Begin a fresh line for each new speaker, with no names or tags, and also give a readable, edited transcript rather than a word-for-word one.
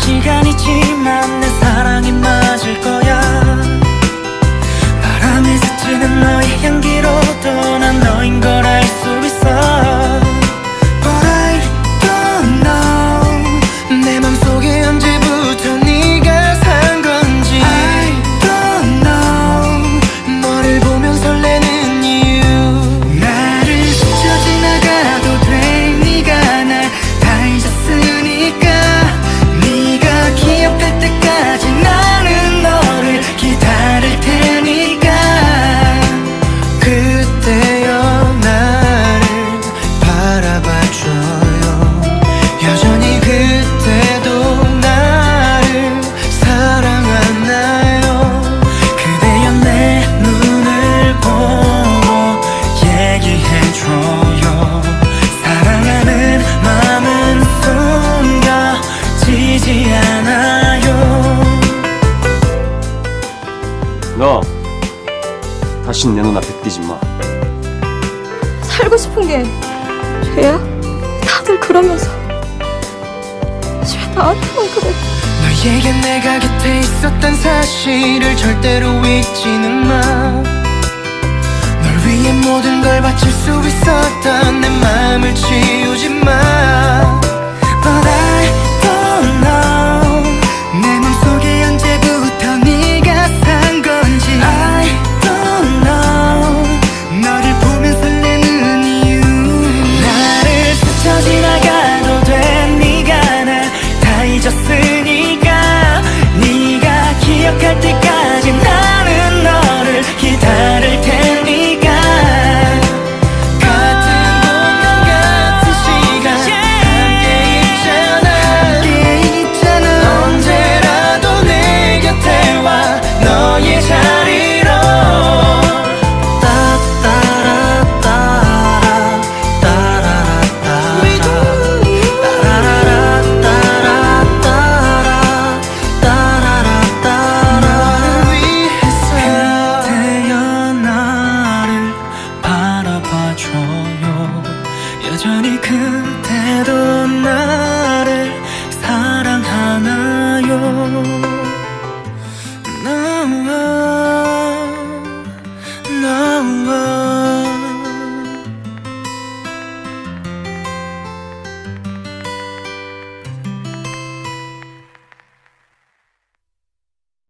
시간이 지만 내 사랑이 맞을 거야. 바람에 스치는 너의 향기로도 난 너인 걸 알 수 있어. But I don't know 내 맘속에 언제부터 네가 산 건지. I don't know 너를 보면 설레는 이유. 나를 스쳐 지나가도 돼. 네가 날 다 잊었으니까. 네가 기억할 때까지 나는 너를 기다릴 테니까. 그때여 나를 바라봐줘요. 여전히 그때도 나를 사랑하나요? 그대여 내 눈을 보고 얘기해줘요. 사랑하는 마음은 숨겨지지 않아요.
너 다신 내 눈앞에 띄지 마.
살고 싶은 게 죄야? 다들 그러면서 왜 나한테만 그래?
너에게 내가 곁에 있었던 사실을 절대로 잊지는 마. 널 위해 모든 걸 바칠 수 있었던 내 마음을 치우지 마. But I don't know 내 맘속에 언제부터 네가 산 건지. I don't know 너를 보면 설레는 이유. 나를 스쳐 지나가도 돼. 네가 날 다 잊었으니까. 네가 기억할 때까지